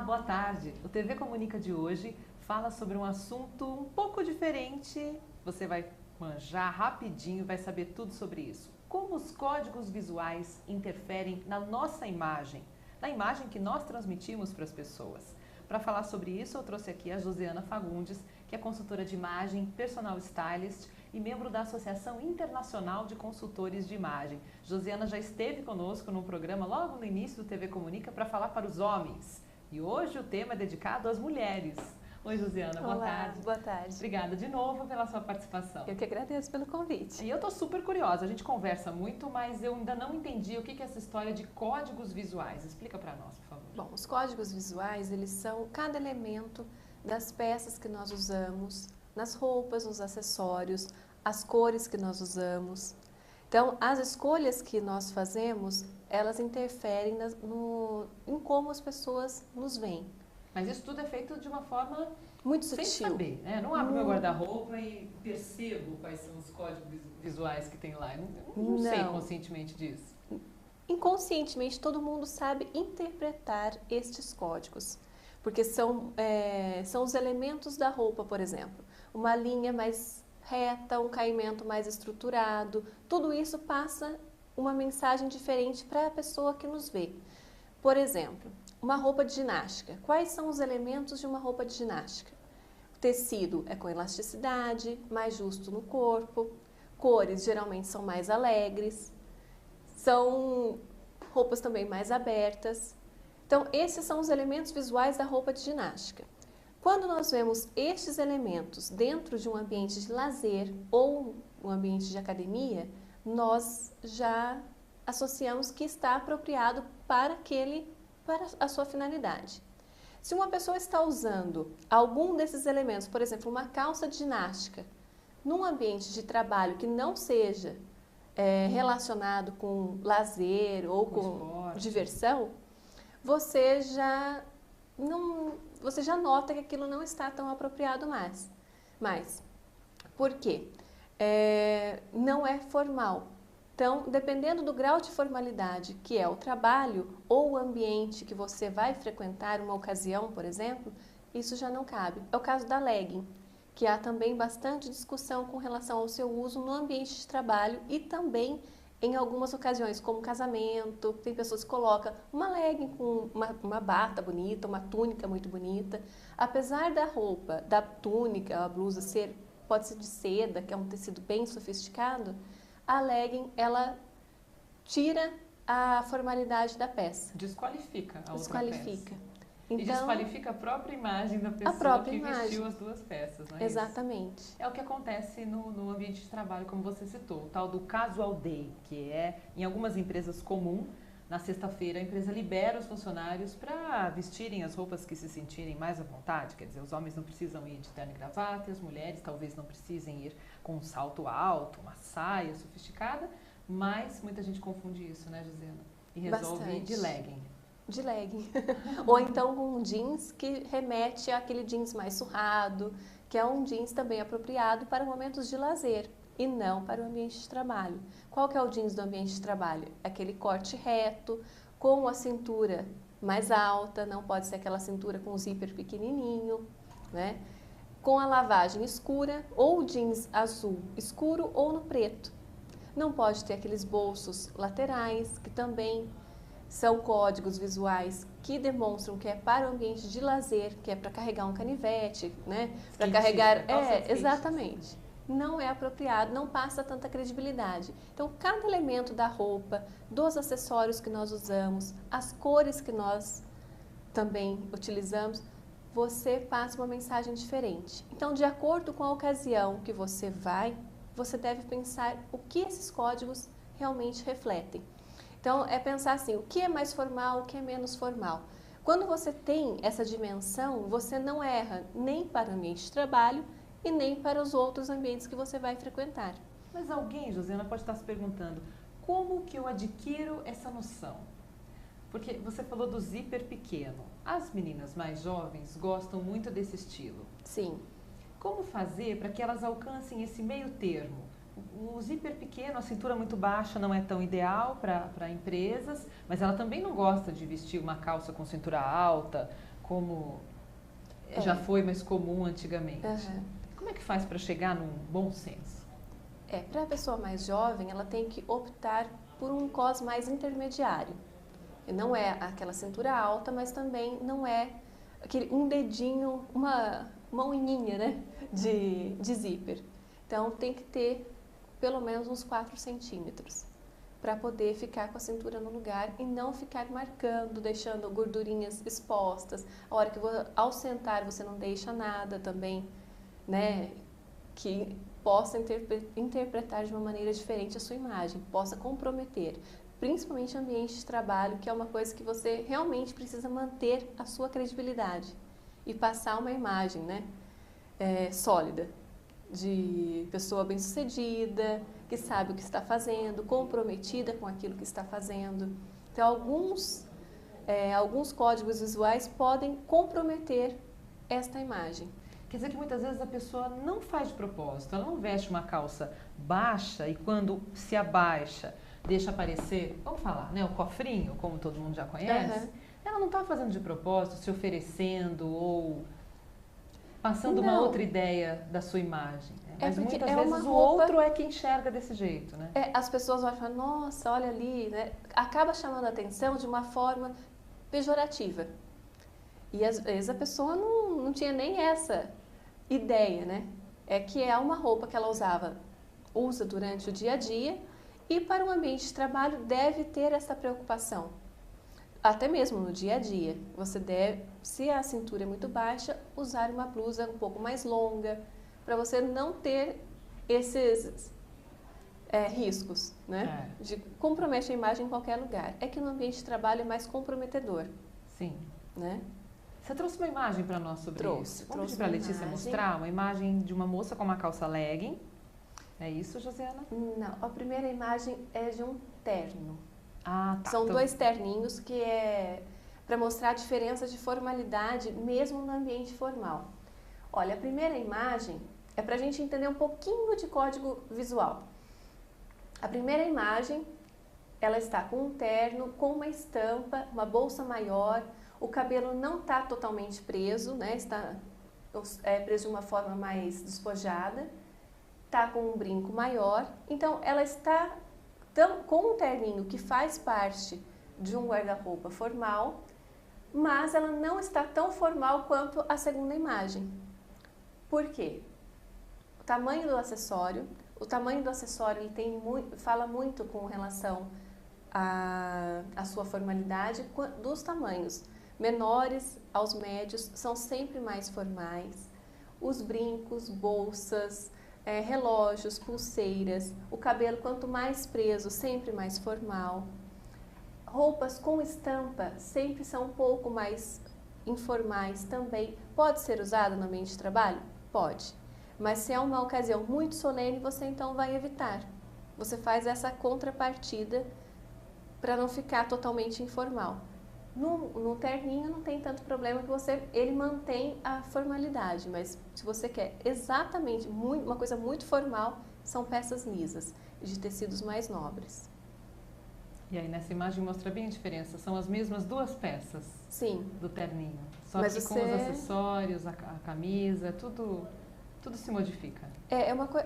boa tarde. O TV Comunica de hoje fala sobre um assunto um pouco diferente. Você vai manjar rapidinho, vai saber tudo sobre isso. Como os códigos visuais interferem na nossa imagem, na imagem que nós transmitimos para as pessoas. Para falar sobre isso, eu trouxe aqui a Josiana Fagundes, que é consultora de imagem, personal stylist e membro da Associação Internacional de Consultores de Imagem. Josiana já esteve conosco num programa logo no início do TV Comunica para falar para os homens. E hoje o tema é dedicado às mulheres. Oi, Josiana, boa tarde. Boa tarde. Obrigada de novo pela sua participação. Eu que agradeço pelo convite. E eu estou super curiosa, a gente conversa muito, mas eu ainda não entendi o que é essa história de códigos visuais. Explica para nós, por favor. Bom, os códigos visuais, eles são cada elemento das peças que nós usamos, nas roupas, nos acessórios, as cores que nós usamos. Então, as escolhas que nós fazemos, elas interferem em como as pessoas nos veem. Mas isso tudo é feito de uma forma muito sutil. Sem saber, né? Não abro meu guarda-roupa e percebo quais são os códigos visuais que tem lá. Eu não sei conscientemente disso. Inconscientemente, todo mundo sabe interpretar estes códigos. Porque são os elementos da roupa, por exemplo. Uma linha mais reta, um caimento mais estruturado. Tudo isso passa uma mensagem diferente para a pessoa que nos vê. Por exemplo, uma roupa de ginástica. Quais são os elementos de uma roupa de ginástica? O tecido é com elasticidade, mais justo no corpo. Cores geralmente são mais alegres. São roupas também mais abertas. Então, esses são os elementos visuais da roupa de ginástica. Quando nós vemos estes elementos dentro de um ambiente de lazer ou um ambiente de academia, nós já associamos que está apropriado para a sua finalidade. Se uma pessoa está usando algum desses elementos, por exemplo, uma calça de ginástica, num ambiente de trabalho que não seja relacionado com lazer ou com diversão, você já nota que aquilo não está tão apropriado mais. Por quê? Não é formal. Então, dependendo do grau de formalidade que é o trabalho ou o ambiente que você vai frequentar, uma ocasião, por exemplo, isso já não cabe. É o caso da legging, que há também bastante discussão com relação ao seu uso no ambiente de trabalho e também em algumas ocasiões, como casamento, tem pessoas que colocam uma legging com uma bata bonita, uma túnica muito bonita. Apesar da roupa, da túnica, a blusa pode ser de seda, que é um tecido bem sofisticado, a legging, ela tira a formalidade da peça. Desqualifica a outra Desqualifica. peça. Então, e desqualifica a própria imagem da pessoa que vestiu as duas peças, não é exatamente. isso? É o que acontece no ambiente de trabalho, como você citou, o tal do casual day, que é, em algumas empresas comum, na sexta-feira a empresa libera os funcionários para vestirem as roupas que se sentirem mais à vontade, quer dizer, os homens não precisam ir de terno e gravata, e as mulheres talvez não precisem ir com um salto alto, uma saia sofisticada, mas muita gente confunde isso, né, Josiana? E resolve ir de legging. De legging. Ou então com um jeans que remete àquele jeans mais surrado, que é um jeans também apropriado para momentos de lazer e não para o ambiente de trabalho. Qual que é o jeans do ambiente de trabalho? Aquele corte reto, com a cintura mais alta, não pode ser aquela cintura com o zíper pequenininho, né? Com a lavagem escura ou jeans azul escuro ou no preto. Não pode ter aqueles bolsos laterais, que também são códigos visuais que demonstram que é para o ambiente de lazer, que é para carregar um canivete, né? Para carregar... exatamente. Não é apropriado, não passa tanta credibilidade. Então, cada elemento da roupa, dos acessórios que nós usamos, as cores que nós também utilizamos, você passa uma mensagem diferente. Então, de acordo com a ocasião que você vai, você deve pensar o que esses códigos realmente refletem. Então, é pensar assim, o que é mais formal, o que é menos formal. Quando você tem essa dimensão, você não erra nem para o ambiente de trabalho e nem para os outros ambientes que você vai frequentar. Mas alguém, Josiana, pode estar se perguntando, como que eu adquiro essa noção? Porque você falou do zíper pequeno. As meninas mais jovens gostam muito desse estilo. Sim. Como fazer para que elas alcancem esse meio termo? O zíper pequeno, a cintura muito baixa não é tão ideal para empresas, mas ela também não gosta de vestir uma calça com cintura alta, como já foi mais comum antigamente. Uhum. Como é que faz para chegar num bom senso? Para a pessoa mais jovem, ela tem que optar por um cos mais intermediário. Não é aquela cintura alta, mas também não é um dedinho, uma unhinha, né, de zíper. Então, tem que ter pelo menos uns 4 centímetros para poder ficar com a cintura no lugar e não ficar marcando, deixando gordurinhas expostas. A hora que ao sentar você não deixa nada também, né, que possa interpretar de uma maneira diferente a sua imagem, possa comprometer, principalmente o ambiente de trabalho, que é uma coisa que você realmente precisa manter a sua credibilidade e passar uma imagem, né, sólida, de pessoa bem-sucedida, que sabe o que está fazendo, comprometida com aquilo que está fazendo. Então, alguns códigos visuais podem comprometer esta imagem. Quer dizer que muitas vezes a pessoa não faz de propósito, ela não veste uma calça baixa e quando se abaixa, deixa aparecer, vamos falar, né, o cofrinho, como todo mundo já conhece, ela não está fazendo de propósito, se oferecendo ou passando uma outra ideia da sua imagem. Né? Mas muitas vezes o outro é quem enxerga desse jeito, né? As pessoas vão falar, nossa, olha ali, né? Acaba chamando a atenção de uma forma pejorativa. E às vezes a pessoa não tinha nem essa ideia, né? Que é uma roupa que ela usa durante o dia a dia e para um ambiente de trabalho deve ter essa preocupação. Até mesmo no dia a dia, você deve, se a cintura é muito baixa, usar uma blusa um pouco mais longa, para você não ter esses riscos, né? De comprometer a imagem em qualquer lugar. É que no ambiente de trabalho é mais comprometedor. Sim. Né? Você trouxe uma imagem para nós sobre isso? Vamos pedir para a Letícia imagem. mostrar uma imagem de uma moça com uma calça legging. É isso, Josiana? Não, a primeira imagem é de um terno. Ah, tá. São 2 terninhos que é para mostrar a diferença de formalidade mesmo no ambiente formal. Olha, a primeira imagem é para a gente entender um pouquinho de código visual. A primeira imagem, ela está com um terno, com uma estampa, uma bolsa maior, o cabelo não está totalmente preso, né? Está preso de uma forma mais despojada, está com um brinco maior, então ela está com um terninho que faz parte de um guarda-roupa formal, mas ela não está tão formal quanto a segunda imagem. Por quê? O tamanho do acessório ele fala muito com relação à sua formalidade dos tamanhos. Menores aos médios são sempre mais formais. Os brincos, bolsas, relógios, pulseiras, o cabelo quanto mais preso, sempre mais formal. Roupas com estampa sempre são um pouco mais informais também. Pode ser usada no ambiente de trabalho? Pode. Mas se é uma ocasião muito solene, você então vai evitar. Você faz essa contrapartida para não ficar totalmente informal. No terninho não tem tanto problema que ele mantém a formalidade, mas se você quer exatamente uma coisa muito formal, são peças lisas, de tecidos mais nobres. E aí nessa imagem mostra bem a diferença, são as mesmas 2 peças. Sim. Do terninho, só que com os acessórios, a camisa, tudo se modifica.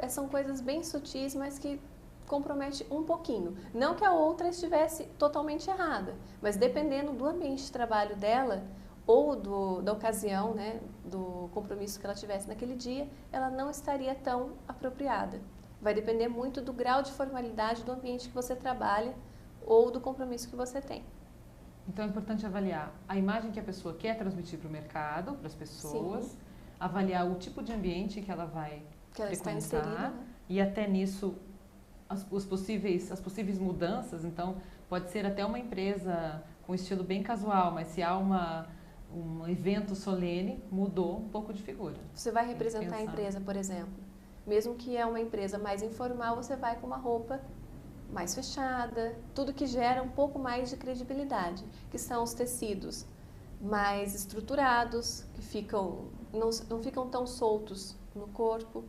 São coisas bem sutis, mas que compromete um pouquinho. Não que a outra estivesse totalmente errada, mas dependendo do ambiente de trabalho dela ou da ocasião, né, do compromisso que ela tivesse naquele dia, ela não estaria tão apropriada. Vai depender muito do grau de formalidade do ambiente que você trabalha ou do compromisso que você tem. Então é importante avaliar a imagem que a pessoa quer transmitir para o mercado, para as pessoas, Sim. Avaliar o tipo de ambiente que ela vai está inserida, né? E até nisso as possíveis mudanças. Então pode ser até uma empresa com estilo bem casual, mas se há um evento solene, mudou um pouco de figura. Você vai representar a empresa, por exemplo. Mesmo que é uma empresa mais informal, você vai com uma roupa mais fechada, tudo que gera um pouco mais de credibilidade, que são os tecidos mais estruturados, que não ficam tão soltos no corpo.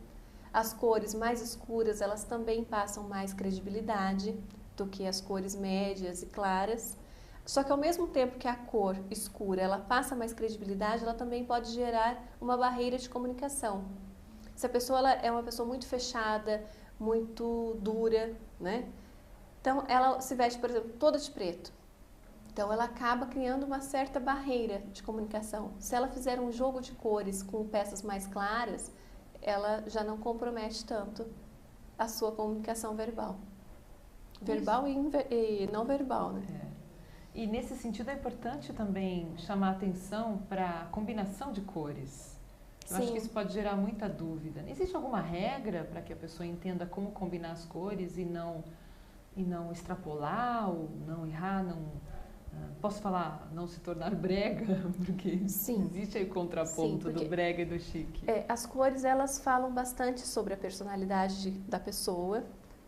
As cores mais escuras, elas também passam mais credibilidade do que as cores médias e claras. Só que ao mesmo tempo que a cor escura ela passa mais credibilidade, ela também pode gerar uma barreira de comunicação. Se a pessoa ela é uma pessoa muito fechada, muito dura, né? Então ela se veste, por exemplo, toda de preto. Então ela acaba criando uma certa barreira de comunicação. Se ela fizer um jogo de cores com peças mais claras, ela já não compromete tanto a sua comunicação verbal. Verbal e não verbal, né? E nesse sentido é importante também chamar atenção para a combinação de cores. Eu acho que isso pode gerar muita dúvida. Existe alguma regra para que a pessoa entenda como combinar as cores e não extrapolar ou não errar, posso falar, não se tornar brega? Porque existe aí o contraponto do brega e do chique. As cores, elas falam bastante sobre a personalidade da pessoa.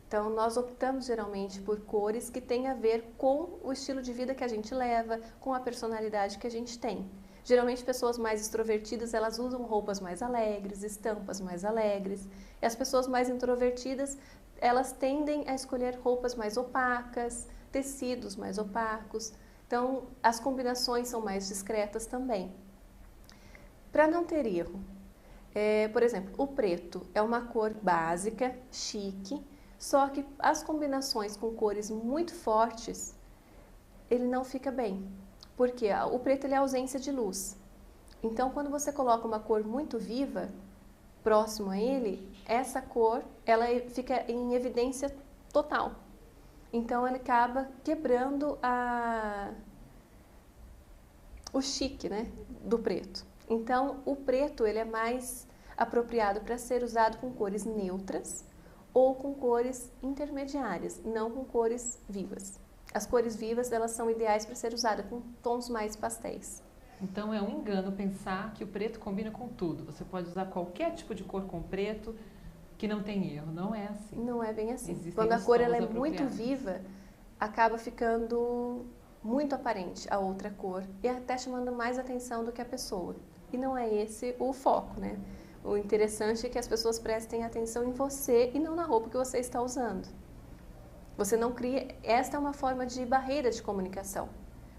Então, nós optamos geralmente por cores que têm a ver com o estilo de vida que a gente leva, com a personalidade que a gente tem. Geralmente, pessoas mais extrovertidas, elas usam roupas mais alegres, estampas mais alegres. E as pessoas mais introvertidas, elas tendem a escolher roupas mais opacas, tecidos mais opacos. Então, as combinações são mais discretas também. Para não ter erro, por exemplo, o preto é uma cor básica, chique, só que as combinações com cores muito fortes, ele não fica bem. Porque o preto ele é ausência de luz. Então, quando você coloca uma cor muito viva, próximo a ele, essa cor ela fica em evidência total. Então, ele acaba quebrando o chique, né, do preto. Então, o preto ele é mais apropriado para ser usado com cores neutras ou com cores intermediárias, não com cores vivas. As cores vivas elas são ideais para ser usadas com tons mais pastéis. Então, é um engano pensar que o preto combina com tudo. Você pode usar qualquer tipo de cor com preto que não tem erro. Não é assim. Não é bem assim. Existem Quando a cor ela é muito viva, acaba ficando muito aparente a outra cor e até chamando mais atenção do que a pessoa. E não é esse o foco, né? O interessante é que as pessoas prestem atenção em você e não na roupa que você está usando. Você não cria... Esta é uma forma de barreira de comunicação.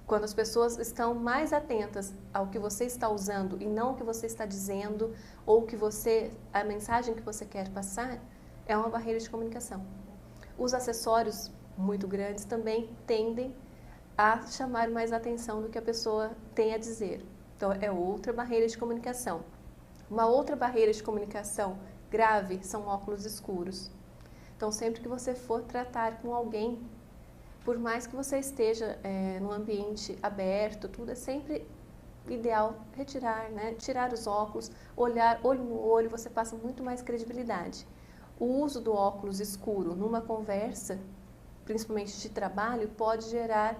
Quando as pessoas estão mais atentas ao que você está usando e não ao que você está dizendo ou a mensagem que você quer passar, é uma barreira de comunicação. Os acessórios muito grandes também tendem a chamar mais atenção do que a pessoa tem a dizer. Então, é outra barreira de comunicação. Uma outra barreira de comunicação grave são óculos escuros. Então, sempre que você for tratar com alguém, por mais que você esteja num ambiente aberto, tudo é sempre ideal retirar, né? Tirar os óculos, olhar olho no olho, você passa muito mais credibilidade. O uso do óculos escuro numa conversa, principalmente de trabalho, pode gerar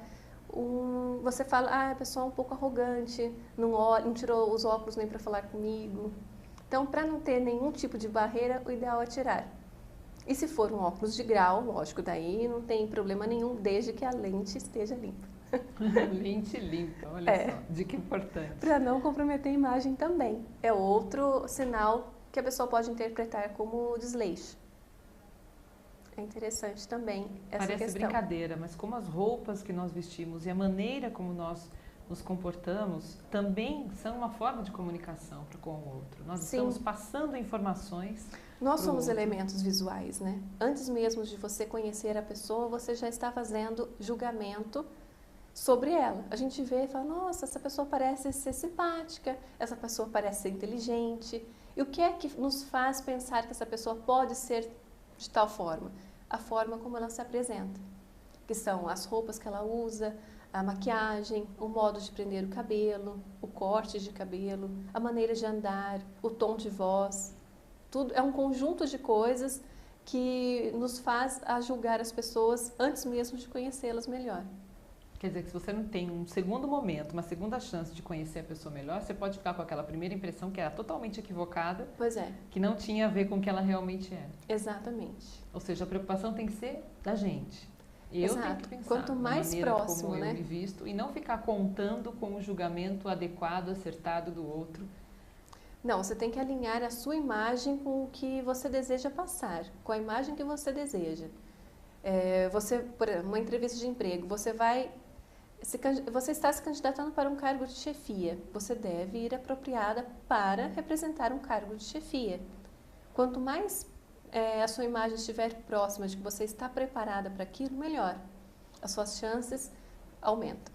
você fala, a pessoa é um pouco arrogante, não tirou os óculos nem para falar comigo. Então, para não ter nenhum tipo de barreira, o ideal é tirar. E se for um óculos de grau, lógico, daí não tem problema nenhum, desde que a lente esteja limpa. Lente limpa, olha só, dica importante. Para não comprometer a imagem também. É outro sinal que a pessoa pode interpretar como desleixo. É interessante também essa questão. Parece brincadeira, mas como as roupas que nós vestimos e a maneira como nós nos comportamos também são uma forma de comunicação para com o outro. Nós estamos passando informações. Nós somos elementos visuais, né? Antes mesmo de você conhecer a pessoa, você já está fazendo julgamento sobre ela. A gente vê e fala, nossa, essa pessoa parece ser simpática, essa pessoa parece ser inteligente. E o que é que nos faz pensar que essa pessoa pode ser de tal forma? A forma como ela se apresenta, que são as roupas que ela usa, a maquiagem, o modo de prender o cabelo, o corte de cabelo, a maneira de andar, o tom de voz. Tudo é um conjunto de coisas que nos faz a julgar as pessoas antes mesmo de conhecê-las melhor. Quer dizer que se você não tem um segundo momento, uma segunda chance de conhecer a pessoa melhor, você pode ficar com aquela primeira impressão que era totalmente equivocada, que não tinha a ver com o que ela realmente era. Exatamente. Ou seja, a preocupação tem que ser da gente. Eu tenho que pensar quanto mais na maneira próximo, como né? eu me visto e não ficar contando com o julgamento adequado, acertado do outro. Não, você tem que alinhar a sua imagem com o que você deseja passar, com a imagem que você deseja. Por exemplo, uma entrevista de emprego, você vai Você está se candidatando para um cargo de chefia. Você deve ir apropriada para representar um cargo de chefia. Quanto mais a sua imagem estiver próxima de que você está preparada para aquilo, melhor. As suas chances aumentam.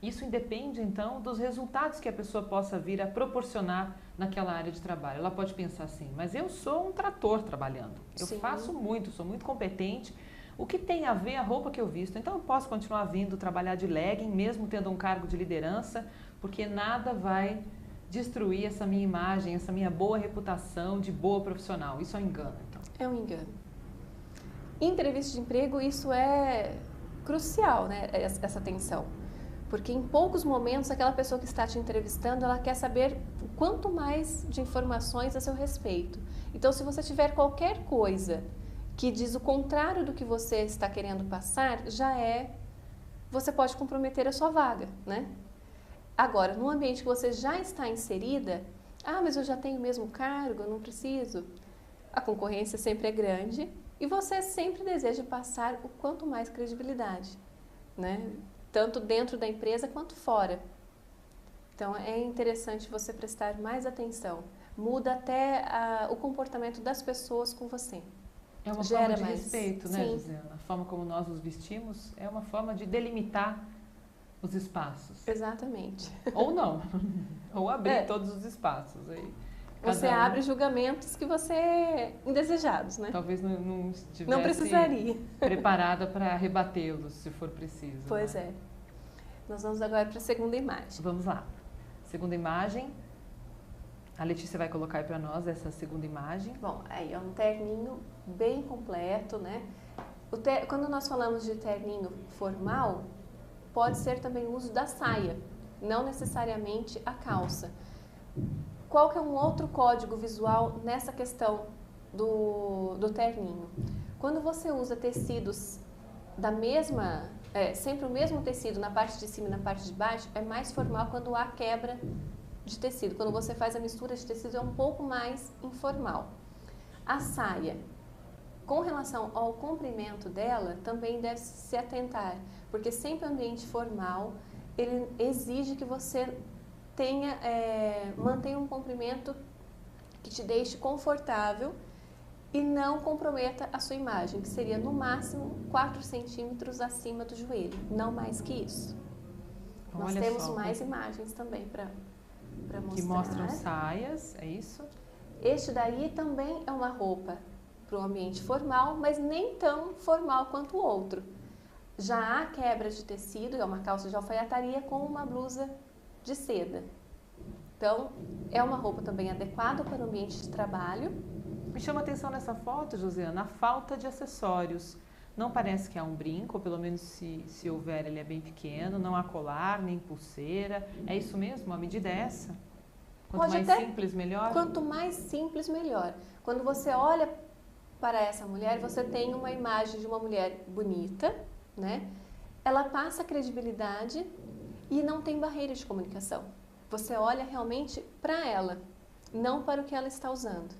Isso independe, então, dos resultados que a pessoa possa vir a proporcionar naquela área de trabalho. Ela pode pensar assim, mas eu sou um trator trabalhando. Eu Sim. faço muito, sou muito competente. O que tem a ver a roupa que eu visto? Então, eu posso continuar vindo trabalhar de legging, mesmo tendo um cargo de liderança, porque nada vai destruir essa minha imagem, essa minha boa reputação de boa profissional. Isso é um engano, então. É um engano. Em entrevista de emprego, isso é crucial, né? Essa atenção. Porque em poucos momentos, aquela pessoa que está te entrevistando, ela quer saber o quanto mais de informações a seu respeito. Então, se você tiver qualquer coisa que diz o contrário do que você está querendo passar, você pode comprometer a sua vaga, né? Agora, no ambiente que você já está inserida, mas eu já tenho o mesmo cargo, eu não preciso. A concorrência sempre é grande e você sempre deseja passar o quanto mais credibilidade, né? Tanto dentro da empresa quanto fora. Então, é interessante você prestar mais atenção. Muda até o comportamento das pessoas com você. É uma Gera forma de mais respeito, né, Sim. Josiana? A forma como nós nos vestimos é uma forma de delimitar os espaços. Exatamente. Ou não. Ou abrir todos os espaços. Aí, você abre julgamentos que você... indesejados, né? Talvez não estivesse não precisaria. preparada para rebatê-los, se for preciso. Pois né? é. Nós vamos agora para a segunda imagem. Vamos lá. Segunda imagem. A Letícia vai colocar aí para nós essa segunda imagem. Bom, aí é um terninho bem completo, né? Quando nós falamos de terninho formal, pode ser também o uso da saia, não necessariamente a calça. Qual que é um outro código visual nessa questão do terninho? Quando você usa tecidos da mesma... sempre o mesmo tecido na parte de cima e na parte de baixo, é mais formal quando há quebra de tecido. Quando você faz a mistura de tecido, é um pouco mais informal. A saia, com relação ao comprimento dela, também deve se atentar, porque sempre o ambiente formal, ele exige que você mantenha um comprimento que te deixe confortável e não comprometa a sua imagem, que seria no máximo 4 centímetros acima do joelho, não mais que isso. Nós temos mais imagens também para mostrar. Que mostram saias, é isso? Este daí também é uma roupa para o ambiente formal, mas nem tão formal quanto o outro. Já há quebra de tecido, é uma calça de alfaiataria com uma blusa de seda. Então, é uma roupa também adequada para o ambiente de trabalho. Me chama a atenção nessa foto, Josiana, a falta de acessórios. Não parece que há um brinco, ou pelo menos se houver, ele é bem pequeno, não há colar, nem pulseira. É isso mesmo? A medida é essa? Quanto mais simples, melhor? Quanto mais simples, melhor. Quando você olha para essa mulher, você tem uma imagem de uma mulher bonita, né? Ela passa credibilidade e não tem barreira de comunicação. Você olha realmente para ela, não para o que ela está usando.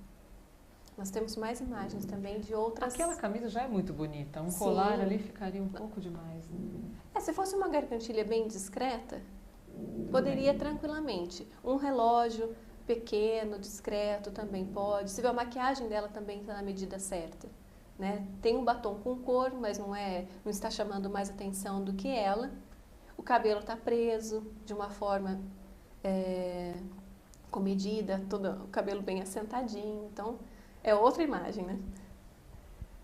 Nós temos mais imagens também de outras... Aquela camisa já é muito bonita. Um colar ali ficaria um pouco demais. Né? Se fosse uma gargantilha bem discreta, poderia tranquilamente. Um relógio pequeno, discreto também pode. Se vê a maquiagem dela também está na medida certa. Né? Tem um batom com cor, mas não está chamando mais atenção do que ela. O cabelo está preso de uma forma comedida, todo o cabelo bem assentadinho. Então, é outra imagem, né?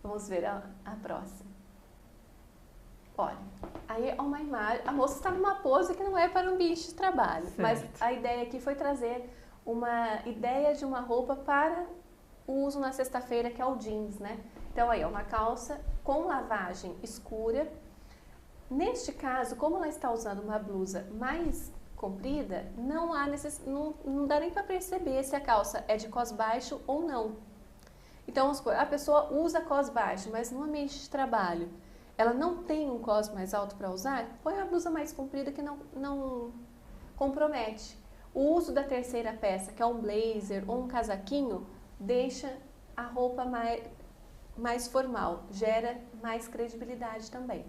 Vamos ver a próxima. Olha, aí é uma imagem... A moça está numa pose que não é para o ambiente de trabalho. Certo. Mas a ideia aqui foi trazer uma ideia de uma roupa para o uso na sexta-feira, que é o jeans, né? Então, aí é uma calça com lavagem escura. Neste caso, como ela está usando uma blusa mais comprida, não dá nem para perceber se a calça é de cos baixo ou não. Então, a pessoa usa cos baixo, mas no ambiente de trabalho, ela não tem um cos mais alto para usar, põe a blusa mais comprida que não compromete. O uso da terceira peça, que é um blazer ou um casaquinho, deixa a roupa mais formal, gera mais credibilidade também.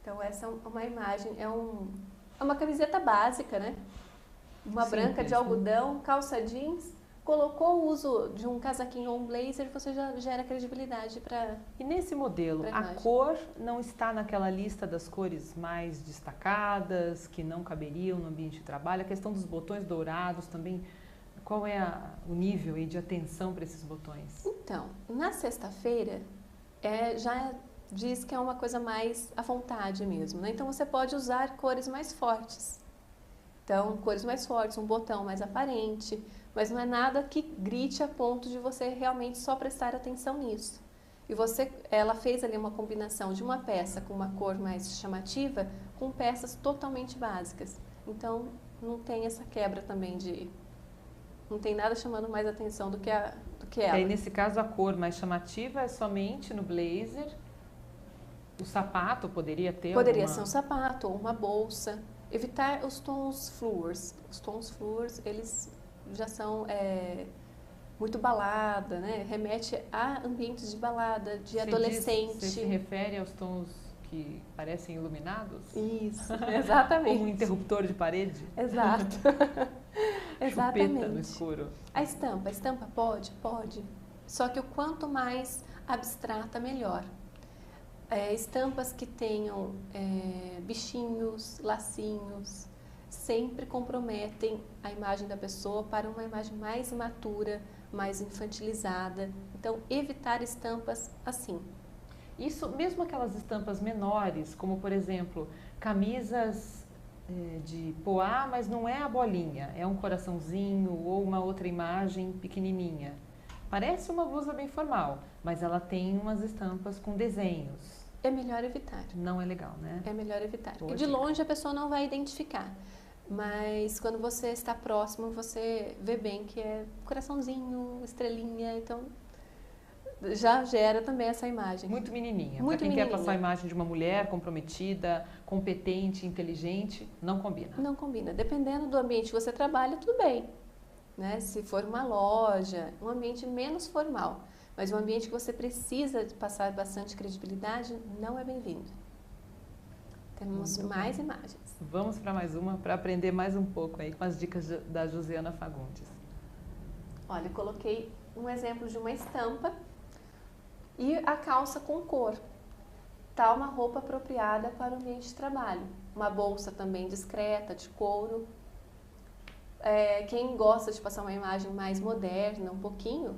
Então essa é uma imagem, é uma camiseta básica, né? Uma Simples, branca de né? algodão, calça jeans, colocou o uso de um casaquinho ou um blazer, você já gera credibilidade para... E nesse modelo, Pra a imagem. cor não está naquela lista das cores mais destacadas, que não caberiam no ambiente de trabalho. A questão dos botões dourados também, qual é o nível aí de atenção para esses botões? Então, na sexta-feira, já diz que é uma coisa mais à vontade mesmo, né? Então você pode usar cores mais fortes. Então, cores mais fortes, um botão mais aparente, mas não é nada que grite a ponto de você realmente só prestar atenção nisso. E ela fez ali uma combinação de uma peça com uma cor mais chamativa com peças totalmente básicas. Então, não tem essa quebra também não tem nada chamando mais atenção do que ela. Aí, nesse caso, a cor mais chamativa é somente no blazer. O sapato poderia ter Poderia alguma... ser um sapato ou uma bolsa. Evitar os tons fluors. Os tons fluors, eles já são muito balada, né? Remete a ambientes de balada, de adolescente. Você se refere aos tons que parecem iluminados? Isso, exatamente. Como um interruptor de parede? Exato. Exatamente. Chupeta no escuro. A estampa pode? Pode. Só que o quanto mais abstrata, melhor. Estampas que tenham bichinhos, lacinhos, sempre comprometem a imagem da pessoa para uma imagem mais imatura, mais infantilizada. Então, evitar estampas assim. Isso, mesmo aquelas estampas menores, como por exemplo, camisas de poá, mas não é a bolinha, é um coraçãozinho ou uma outra imagem pequenininha. Parece uma blusa bem formal, mas ela tem umas estampas com desenhos. É melhor evitar. Não é legal, né? É melhor evitar. Porque Boa de dica. longe a pessoa não vai identificar. Mas quando você está próximo, você vê bem que é coraçãozinho, estrelinha, então já gera também essa imagem. Muito menininha. Muito Para quem quer menininha. passar a imagem de uma mulher comprometida, competente, inteligente, não combina. Não combina. Dependendo do ambiente que você trabalha, tudo bem. Né? Se for uma loja, um ambiente menos formal, mas um ambiente que você precisa de passar bastante credibilidade, não é bem-vindo. Temos Muito mais bem. imagens. Vamos para mais uma para aprender mais um pouco aí com as dicas da Josiana Fagundes. Olha, eu coloquei um exemplo de uma estampa e a calça com cor. Tá uma roupa apropriada para o ambiente de trabalho. Uma bolsa também discreta, de couro. Quem gosta de passar uma imagem mais moderna, um pouquinho,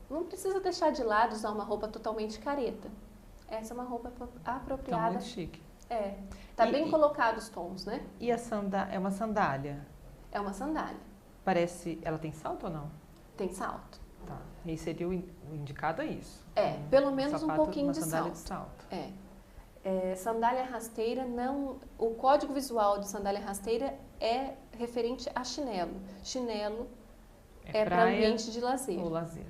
não precisa deixar de lado usar uma roupa totalmente careta. Essa é uma roupa apropriada. Tá muito chique. Tá bem colocado os tons, né? E é uma sandália? É uma sandália. Parece, ela tem salto ou não? Tem salto. Tá. E aí seria o indicado é isso. Pelo menos um sapato, pouquinho uma de sandália salto. de salto. Sandália rasteira não. O código visual de sandália rasteira é referente a chinelo. Chinelo é para praia ambiente de lazer. ou lazer.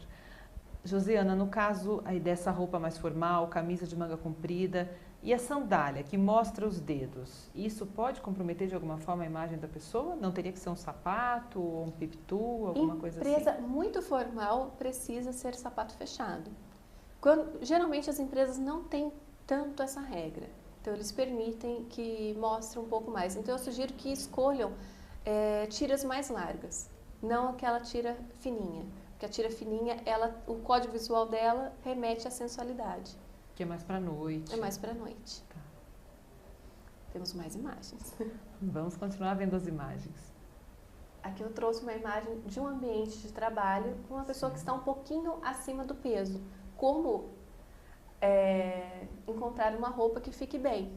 Josiana, no caso aí dessa roupa mais formal, camisa de manga comprida e a sandália que mostra os dedos, isso pode comprometer de alguma forma a imagem da pessoa? Não teria que ser um sapato ou um pipitu, alguma coisa assim? Empresa muito formal precisa ser sapato fechado. Geralmente as empresas não têm tanto essa regra. Então eles permitem que mostre um pouco mais. Então eu sugiro que escolham tiras mais largas, não aquela tira fininha. Porque a tira fininha, o código visual dela remete à sensualidade. Que é mais para noite. É mais para noite. Tá. Temos mais imagens. Vamos continuar vendo as imagens. Aqui eu trouxe uma imagem de um ambiente de trabalho com uma pessoa que está um pouquinho acima do peso. Como encontrar uma roupa que fique bem?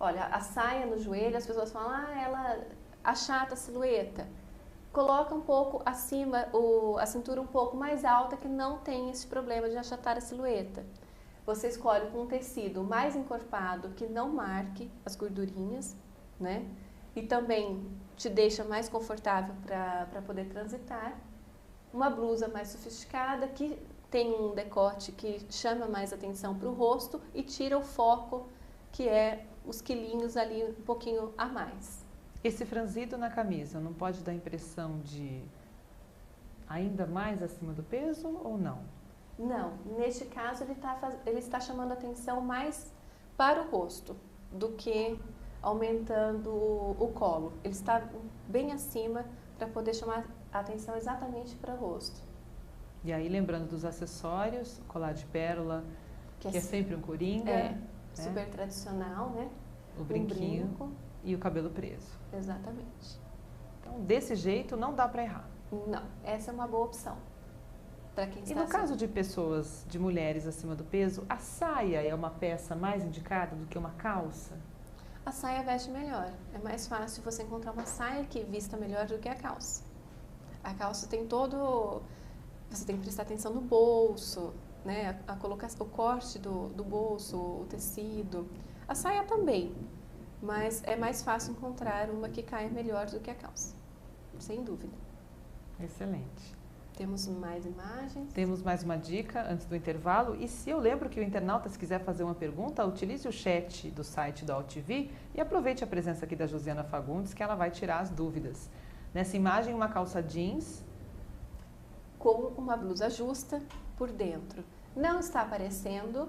Olha, a saia no joelho, as pessoas falam, ela achata a silhueta. Coloca um pouco acima, a cintura um pouco mais alta, que não tem esse problema de achatar a silhueta. Você escolhe com um tecido mais encorpado, que não marque as gordurinhas, né? E também te deixa mais confortável para poder transitar. Uma blusa mais sofisticada, que tem um decote que chama mais atenção para o rosto e tira o foco, que é os quilinhos ali um pouquinho a mais. Esse franzido na camisa não pode dar a impressão de ainda mais acima do peso ou não? Não, neste caso ele está chamando atenção mais para o rosto. do que aumentando o colo. Ele está bem acima para poder chamar a atenção exatamente para o rosto. E aí, lembrando dos acessórios, colar de pérola, que é sempre um coringa. É, super tradicional, né? O brinquinho brinco. E o cabelo preso. Exatamente. Então, desse jeito, não dá para errar. Não, essa é uma boa opção. Quem está e no caso de pessoas, de mulheres acima do peso, a saia é uma peça mais indicada do que uma calça? A saia veste melhor. É mais fácil você encontrar uma saia que vista melhor do que a calça. A calça tem todo... Você tem que prestar atenção no bolso, né? A colocação, o corte do bolso, o tecido. A saia também, mas é mais fácil encontrar uma que caia melhor do que a calça. Sem dúvida. Excelente. Temos mais imagens. Temos mais uma dica antes do intervalo. E se eu lembro que o internauta, se quiser fazer uma pergunta, utilize o chat do site da AltV e aproveite a presença aqui da Josiana Fagundes, que ela vai tirar as dúvidas. Nessa imagem, uma calça jeans com uma blusa justa por dentro. Não está aparecendo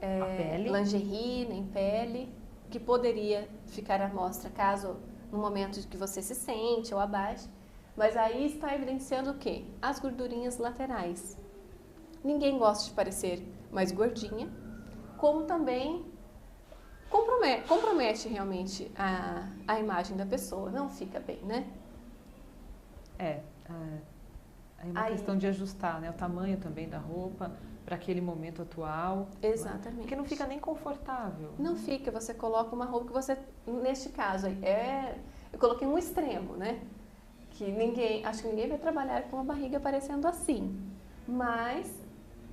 a pele, lingerie nem pele, que poderia ficar à mostra caso no momento de que você se sente ou abaixe. Mas aí está evidenciando o quê? As gordurinhas laterais. Ninguém gosta de parecer mais gordinha, como também compromete realmente a imagem da pessoa. Não fica bem, né? É uma questão de ajustar, né? O tamanho também da roupa para aquele momento atual. Exatamente. Né? Porque não fica nem confortável. Não fica, você coloca uma roupa que você, neste caso, eu coloquei um extremo, né? Que acho que ninguém vai trabalhar com uma barriga parecendo assim. Mas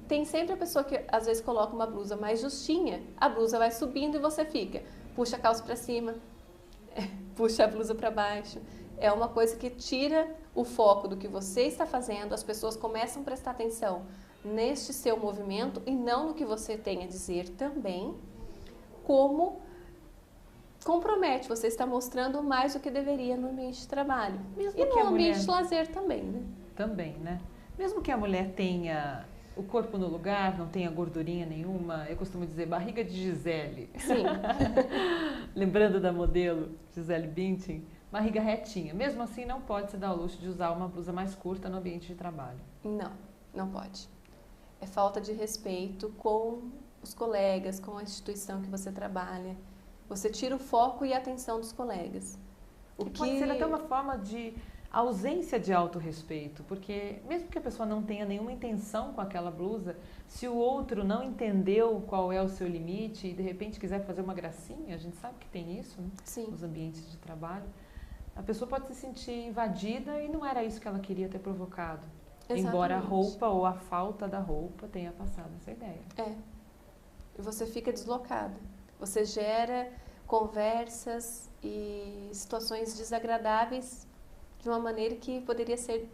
tem sempre a pessoa que às vezes coloca uma blusa mais justinha, a blusa vai subindo e você puxa a calça para cima, puxa a blusa para baixo. É uma coisa que tira o foco do que você está fazendo, as pessoas começam a prestar atenção neste seu movimento e não no que você tem a dizer também, como compromete, você está mostrando mais do que deveria no ambiente de trabalho. Mesmo e que no ambiente de lazer também, né? Também, né? Mesmo que a mulher tenha o corpo no lugar, não tenha gordurinha nenhuma, eu costumo dizer barriga de Gisele. Sim. Lembrando da modelo Gisele Bündchen, barriga retinha. Mesmo assim, não pode se dar ao luxo de usar uma blusa mais curta no ambiente de trabalho. Não, não pode. É falta de respeito com os colegas, com a instituição que você trabalha. Você tira o foco e a atenção dos colegas. Pode ser até uma forma de ausência de autorrespeito, porque mesmo que a pessoa não tenha nenhuma intenção com aquela blusa, se o outro não entendeu qual é o seu limite e de repente quiser fazer uma gracinha, a gente sabe que tem isso, né? Sim. Nos ambientes de trabalho, a pessoa pode se sentir invadida e não era isso que ela queria ter provocado. Exatamente. Embora a roupa ou a falta da roupa tenha passado essa ideia. E você fica deslocada. Você gera conversas e situações desagradáveis de uma maneira que poderia ser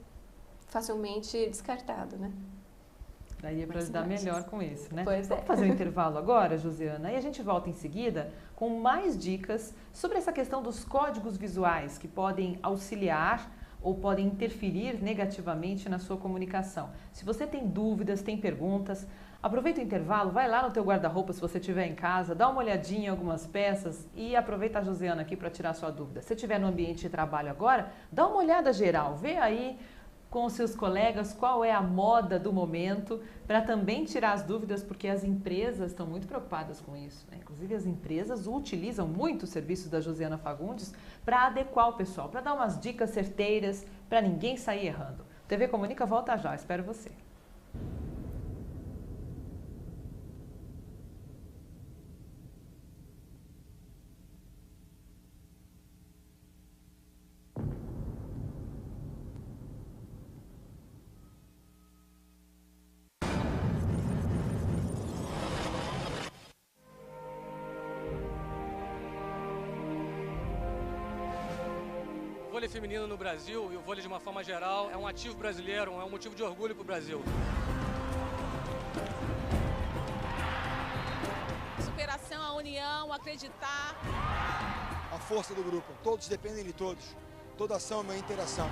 facilmente descartado, né? Daí para ajudar melhor com isso, né? Pois Vamos fazer um intervalo agora, Josiana, e a gente volta em seguida com mais dicas sobre essa questão dos códigos visuais que podem auxiliar ou podem interferir negativamente na sua comunicação. Se você tem dúvidas, tem perguntas, aproveita o intervalo, vai lá no teu guarda-roupa se você estiver em casa, dá uma olhadinha em algumas peças e aproveita a Josiana aqui para tirar sua dúvida. Se estiver no ambiente de trabalho agora, dá uma olhada geral, vê aí com os seus colegas qual é a moda do momento para também tirar as dúvidas, porque as empresas estão muito preocupadas com isso, né? Inclusive as empresas utilizam muito os serviços da Josiana Fagundes para adequar o pessoal, para dar umas dicas certeiras, para ninguém sair errando. TV Comunica volta já, espero você. O vôlei feminino no Brasil e o vôlei de uma forma geral é um ativo brasileiro, é um motivo de orgulho para o Brasil. Superação, a união, acreditar. A força do grupo, todos dependem de todos. Toda ação é uma interação.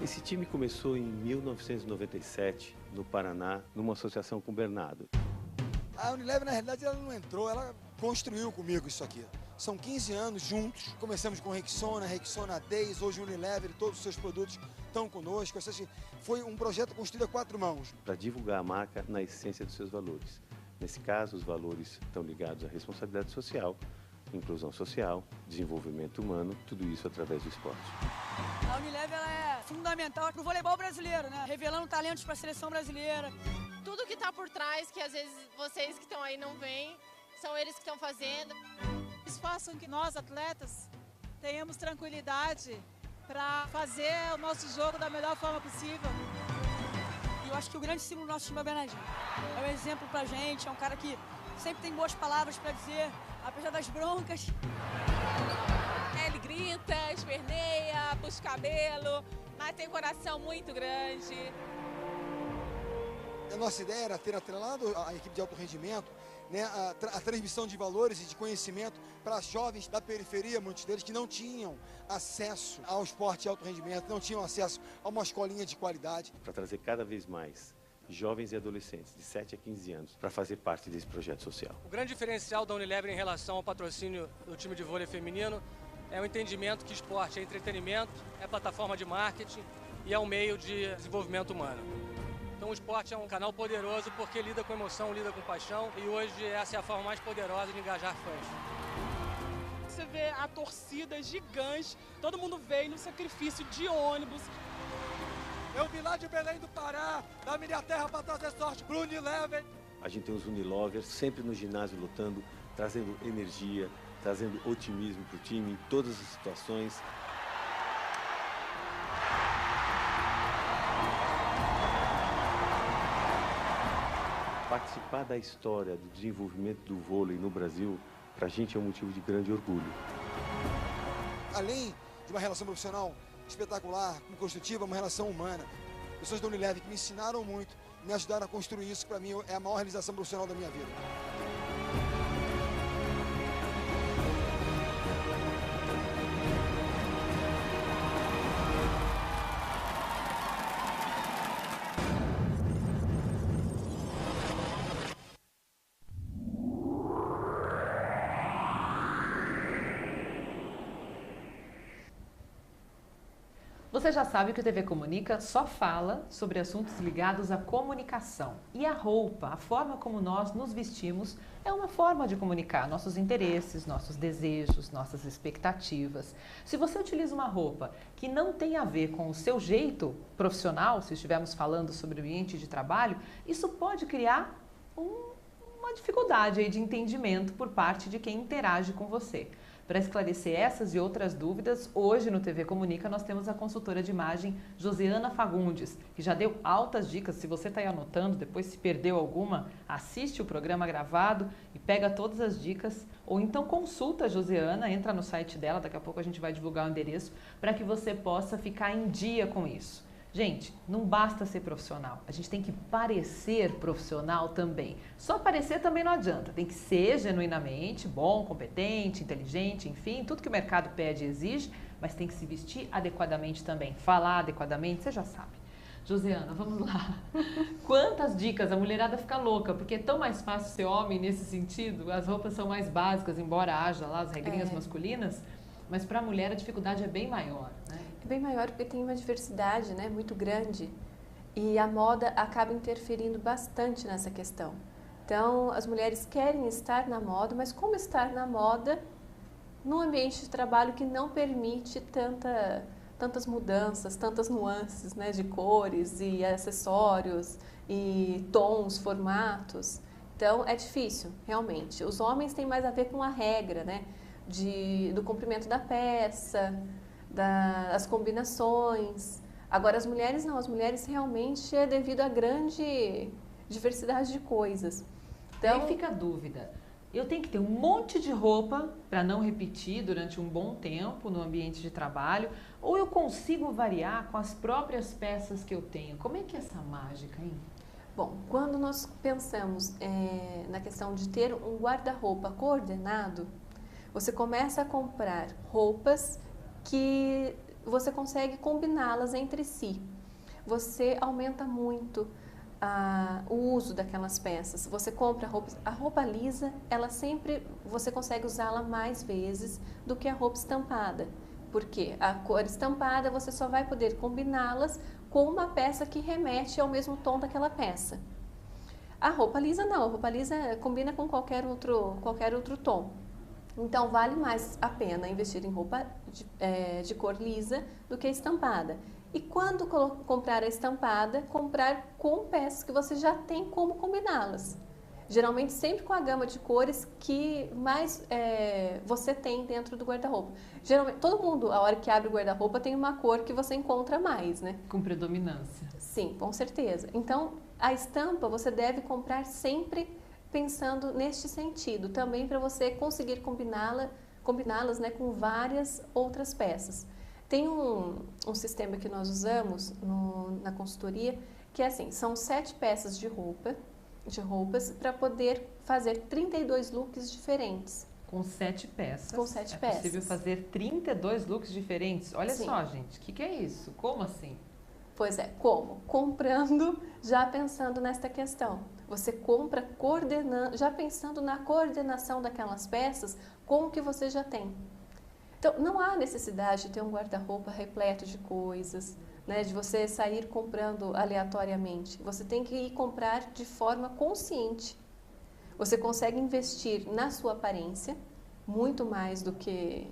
Esse time começou em 1997, no Paraná, numa associação com o Bernardo. A Unilever, na realidade, ela não entrou, ela construiu comigo isso aqui. São 15 anos juntos, começamos com Rexona, Rexona Days, hoje Unilever, todos os seus produtos estão conosco. Ou seja, foi um projeto construído a 4 mãos. Para divulgar a marca na essência dos seus valores. Nesse caso, os valores estão ligados à responsabilidade social, inclusão social, desenvolvimento humano, tudo isso através do esporte. A Unilever ela é fundamental para o voleibol brasileiro, né? Revelando talentos para a seleção brasileira. Tudo que está por trás, que às vezes vocês que estão aí não veem, são eles que estão fazendo. Eles façam que nós, atletas, tenhamos tranquilidade para fazer o nosso jogo da melhor forma possível. E eu acho que o grande símbolo do nosso time é o Bernardinho. É um exemplo pra gente, é um cara que sempre tem boas palavras para dizer, apesar das broncas. Ele grita, esperneia, puxa o cabelo, mas tem um coração muito grande. A nossa ideia era ter atrelado a equipe de alto rendimento, né, a transmissão de valores e de conhecimento para jovens da periferia, muitos deles que não tinham acesso ao esporte de alto rendimento, não tinham acesso a uma escolinha de qualidade. Para trazer cada vez mais jovens e adolescentes de 7 a 15 anos para fazer parte desse projeto social. O grande diferencial da Unilever em relação ao patrocínio do time de vôlei feminino é o entendimento que esporte é entretenimento, é plataforma de marketing e é um meio de desenvolvimento humano. Então o esporte é um canal poderoso porque lida com emoção, lida com paixão e hoje essa é a forma mais poderosa de engajar fãs. Você vê a torcida gigante, todo mundo veio no sacrifício de ônibus. Eu vim lá de Belém do Pará, da minha terra, para trazer sorte para o Unilever. A gente tem os Unilovers sempre no ginásio lutando, trazendo energia, trazendo otimismo para o time em todas as situações. Participar da história do desenvolvimento do vôlei no Brasil, para a gente é um motivo de grande orgulho. Além de uma relação profissional espetacular, construtiva, uma relação humana. Pessoas da Unilever que me ensinaram muito, me ajudaram a construir isso, para mim é a maior realização profissional da minha vida. Você já sabe que o TV Comunica só fala sobre assuntos ligados à comunicação. E a roupa, a forma como nós nos vestimos, é uma forma de comunicar nossos interesses, nossos desejos, nossas expectativas. Se você utiliza uma roupa que não tem a ver com o seu jeito profissional, se estivermos falando sobre o ambiente de trabalho, isso pode criar uma dificuldade aí de entendimento por parte de quem interage com você. Para esclarecer essas e outras dúvidas, hoje no TV Comunica nós temos a consultora de imagem Josiana Fagundes, que já deu altas dicas. Se você está aí anotando, depois se perdeu alguma, assiste o programa gravado e pega todas as dicas. Ou então consulta a Josiana, entra no site dela, daqui a pouco a gente vai divulgar o endereço, para que você possa ficar em dia com isso. Gente, não basta ser profissional, a gente tem que parecer profissional também. Só parecer também não adianta, tem que ser genuinamente bom, competente, inteligente, enfim, tudo que o mercado pede e exige, mas tem que se vestir adequadamente também, falar adequadamente, você já sabe. Josiana, vamos lá. Quantas dicas? A mulherada fica louca, porque é tão mais fácil ser homem nesse sentido, as roupas são mais básicas, embora haja lá as regrinhas masculinas, mas para a mulher a dificuldade é bem maior, né? É bem maior porque tem uma diversidade, né, muito grande e a moda acaba interferindo bastante nessa questão. Então, as mulheres querem estar na moda, mas como estar na moda num ambiente de trabalho que não permite tantas mudanças, tantas nuances, né, de cores e acessórios e tons, formatos. Então, é difícil, realmente. Os homens têm mais a ver com a regra, né, do comprimento da peça, das combinações. Agora as mulheres não, as mulheres realmente é devido à grande diversidade de coisas. Então aí fica a dúvida, eu tenho que ter um monte de roupa para não repetir durante um bom tempo no ambiente de trabalho, ou eu consigo variar com as próprias peças que eu tenho? Como é que é essa mágica, hein? Bom, quando nós pensamos na questão de ter um guarda-roupa coordenado, você começa a comprar roupas que você consegue combiná-las entre si. Você aumenta muito o uso daquelas peças. Você compra a roupa lisa, ela sempre, você consegue usá-la mais vezes do que a roupa estampada. Porque a cor estampada você só vai poder combiná-las com uma peça que remete ao mesmo tom daquela peça. A roupa lisa não, a roupa lisa combina com qualquer outro tom. Então vale mais a pena investir em roupa de cor lisa do que estampada. E quando comprar a estampada, comprar com peças que você já tem como combiná-las. Geralmente sempre com a gama de cores que mais você tem dentro do guarda-roupa. Geralmente todo mundo, a hora que abre o guarda-roupa, tem uma cor que você encontra mais, né? Com predominância. Sim, com certeza. Então a estampa você deve comprar sempre pensando neste sentido, também para você conseguir combiná-las, né, com várias outras peças. Tem um sistema que nós usamos na consultoria, que é assim, são 7 peças de roupas para poder fazer 32 looks diferentes. Com 7 peças. Com 7 é peças. É possível fazer 32 looks diferentes. Olha Sim. só, gente, o que é isso? Como assim? Pois é, como? Comprando, já pensando nesta questão. Você compra já pensando na coordenação daquelas peças com o que você já tem. Então, não há necessidade de ter um guarda-roupa repleto de coisas, né, de você sair comprando aleatoriamente. Você tem que ir comprar de forma consciente. Você consegue investir na sua aparência muito mais do que...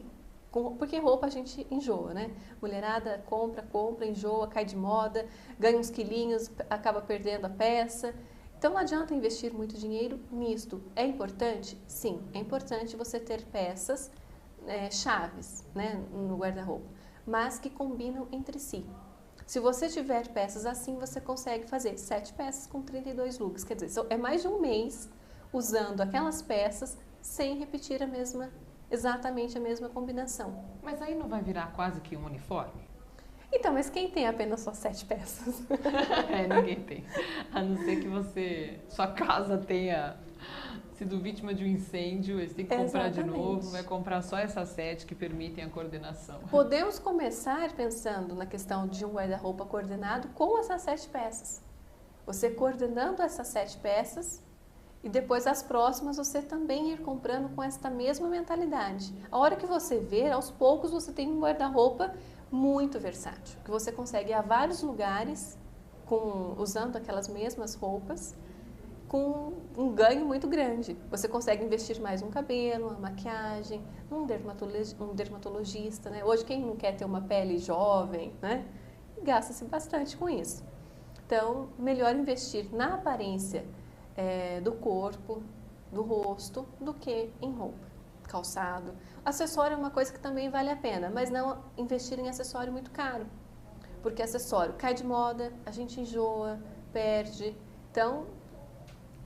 Porque roupa a gente enjoa, né? Mulherada compra, enjoa, cai de moda, ganha uns quilinhos, acaba perdendo a peça. Então não adianta investir muito dinheiro nisto. É importante? Sim, é importante você ter peças chaves, né, no guarda-roupa, mas que combinam entre si. Se você tiver peças assim, você consegue fazer 7 peças com 32 looks. Quer dizer, é mais de um mês usando aquelas peças sem repetir exatamente a mesma combinação. Mas aí não vai virar quase que um uniforme? Então, mas quem tem apenas só 7 peças? Ninguém tem. A não ser que sua casa tenha sido vítima de um incêndio, eles têm que comprar de novo, vai comprar só essas 7 que permitem a coordenação. Podemos começar pensando na questão de um guarda-roupa coordenado com essas 7 peças. Você coordenando essas 7 peças e depois as próximas você também ir comprando com esta mesma mentalidade. A hora que você ver, aos poucos você tem um guarda-roupa muito versátil, que você consegue ir a vários lugares usando aquelas mesmas roupas, com um ganho muito grande. Você consegue investir mais no cabelo, na maquiagem, um dermatologista, né? Hoje quem não quer ter uma pele jovem, né? Gasta-se bastante com isso. Então, melhor investir na aparência do corpo, do rosto, do que em roupa, calçado. Acessório é uma coisa que também vale a pena, mas não investir em acessório muito caro, porque acessório cai de moda, a gente enjoa, perde. Então,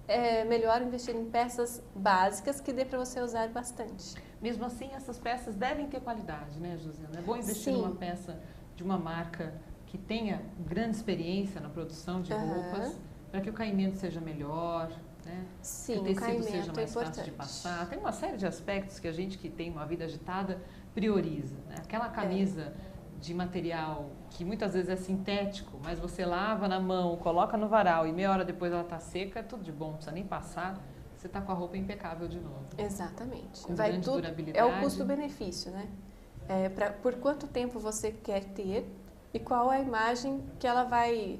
é melhor investir em peças básicas que dê para você usar bastante. Mesmo assim, essas peças devem ter qualidade, né, Josiana? É bom investir numa peça de uma marca que tenha grande experiência na produção de roupas, para que o caimento seja melhor, né? Sim, que o tecido seja é mais fácil de passar. Tem uma série de aspectos que a gente que tem uma vida agitada prioriza, né? Aquela camisa de material que muitas vezes é sintético, mas você lava na mão, coloca no varal e meia hora depois ela está seca, é tudo de bom, não precisa nem passar, você está com a roupa impecável de novo. Exatamente. Com grande durabilidade. É o custo-benefício, né? Por quanto tempo você quer ter e qual a imagem que ela vai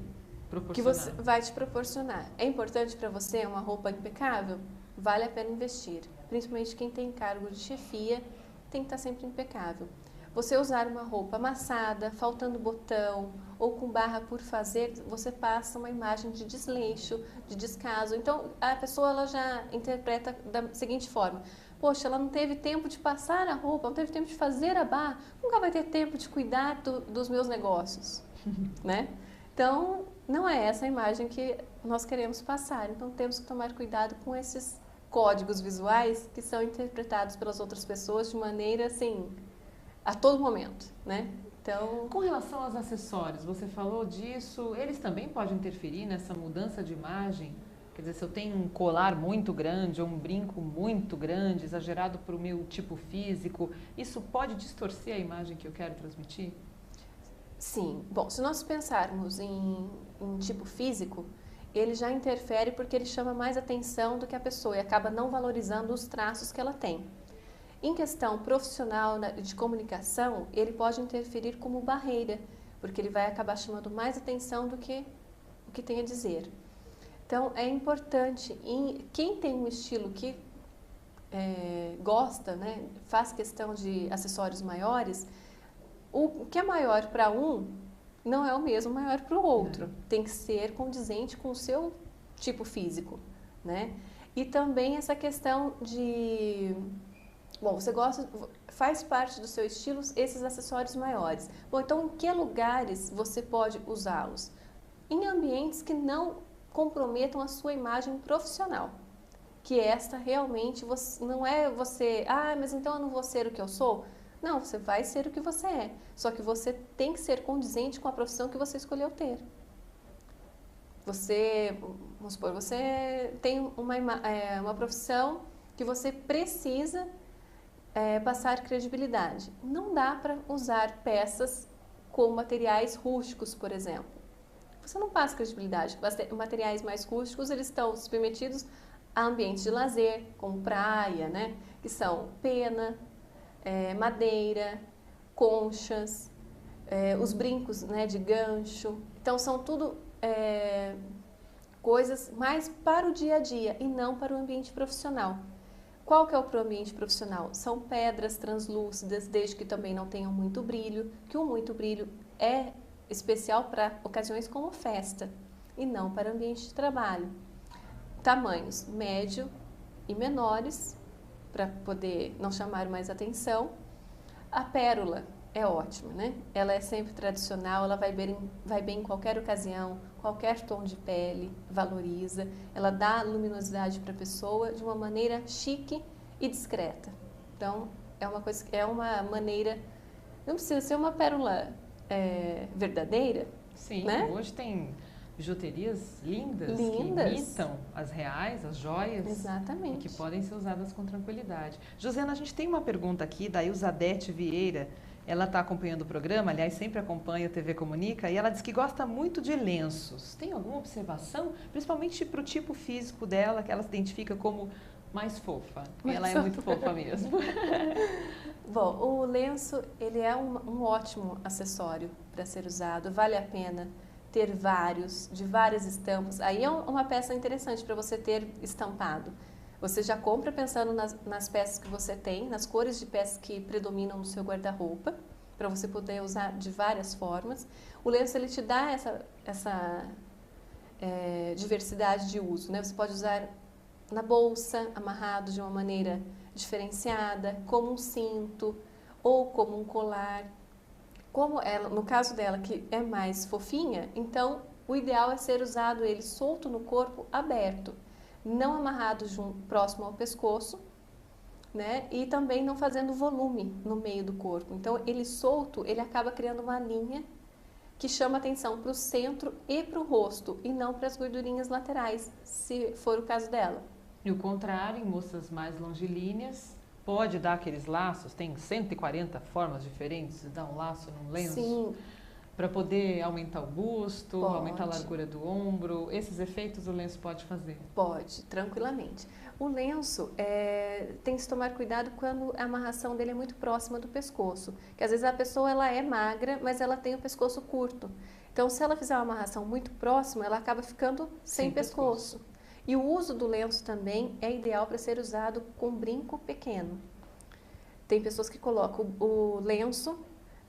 te proporcionar. É importante para você uma roupa impecável? Vale a pena investir. Principalmente quem tem cargo de chefia tem que estar sempre impecável. Você usar uma roupa amassada, faltando botão ou com barra por fazer, você passa uma imagem de desleixo, de descaso. Então, a pessoa ela já interpreta da seguinte forma: poxa, ela não teve tempo de passar a roupa, não teve tempo de fazer a barra, nunca vai ter tempo de cuidar dos meus negócios, né? Então, não é essa a imagem que nós queremos passar. Então, temos que tomar cuidado com esses códigos visuais que são interpretados pelas outras pessoas de maneira, assim, a todo momento, né? Então, com relação aos acessórios, você falou disso, eles também podem interferir nessa mudança de imagem? Quer dizer, se eu tenho um colar muito grande ou um brinco muito grande, exagerado para o meu tipo físico, isso pode distorcer a imagem que eu quero transmitir? Sim. Bom, se nós pensarmos em tipo físico, ele já interfere porque ele chama mais atenção do que a pessoa e acaba não valorizando os traços que ela tem. Em questão profissional de comunicação, ele pode interferir como barreira, porque ele vai acabar chamando mais atenção do que o que tem a dizer. Então, é importante, quem tem um estilo que gosta, né, faz questão de acessórios maiores, o que é maior para um não é o mesmo maior para o outro. Tem que ser condizente com o seu tipo físico, né? E também essa questão de... Bom, você gosta, faz parte do seu estilo esses acessórios maiores. Bom, então em que lugares você pode usá-los? Em ambientes que não comprometam a sua imagem profissional. Que esta realmente não é você, mas então eu não vou ser o que eu sou? Não, você vai ser o que você é. Só que você tem que ser condizente com a profissão que você escolheu ter. Você, vamos supor, você tem uma profissão que você precisa passar credibilidade. Não dá para usar peças com materiais rústicos, por exemplo. Você não passa credibilidade. Materiais mais rústicos, eles estão submetidos a ambientes de lazer, como praia, né? Que são pena, madeira, conchas, os brincos, né, de gancho. Então, são tudo coisas mais para o dia a dia e não para o ambiente profissional. Qual que é o ambiente profissional? São pedras translúcidas, desde que também não tenham muito brilho, que o muito brilho é especial para ocasiões como festa e não para ambiente de trabalho. Tamanhos médio e menores, para poder não chamar mais atenção. A pérola é ótima, né? Ela é sempre tradicional, ela vai bem em qualquer ocasião, qualquer tom de pele, valoriza, ela dá luminosidade para a pessoa de uma maneira chique e discreta. Então, é uma maneira, não precisa ser uma pérola verdadeira. Sim, né? Hoje tem bijuterias lindas, que imitam as reais, as joias. Exatamente. E que podem ser usadas com tranquilidade. Josiana, a gente tem uma pergunta aqui da Ilzadete Vieira. Ela está acompanhando o programa, aliás, sempre acompanha o TV Comunica, e ela diz que gosta muito de lenços. Tem alguma observação? Principalmente para o tipo físico dela, que ela se identifica como mais fofa. E ela é muito fofa mesmo. Bom, o lenço, ele é um ótimo acessório para ser usado. Vale a pena ter vários, de várias estampas. Aí é uma peça interessante para você ter estampado. Você já compra pensando nas peças que você tem, nas cores de peças que predominam no seu guarda-roupa, para você poder usar de várias formas. O lenço, ele te dá essa diversidade de uso, né? Você pode usar na bolsa, amarrado de uma maneira diferenciada, como um cinto ou como um colar. Como ela, no caso dela, que é mais fofinha, então o ideal é ser usado ele solto no corpo, aberto, não amarrado próximo ao pescoço, né? E também não fazendo volume no meio do corpo. Então, ele solto, ele acaba criando uma linha que chama atenção para o centro e para o rosto, e não para as gordurinhas laterais, se for o caso dela. E o contrário, em moças mais longilíneas, pode dar aqueles laços, tem 140 formas diferentes de dar um laço num lenço? Sim. Para poder aumentar o busto, Pode. aumentar a largura do ombro, esses efeitos o lenço pode fazer? Pode, tranquilamente. O lenço tem que se tomar cuidado quando a amarração dele é muito próxima do pescoço. Porque às vezes a pessoa ela é magra, mas ela tem o pescoço curto. Então, se ela fizer uma amarração muito próxima, ela acaba ficando sem pescoço. E o uso do lenço também é ideal para ser usado com brinco pequeno. Tem pessoas que colocam o lenço,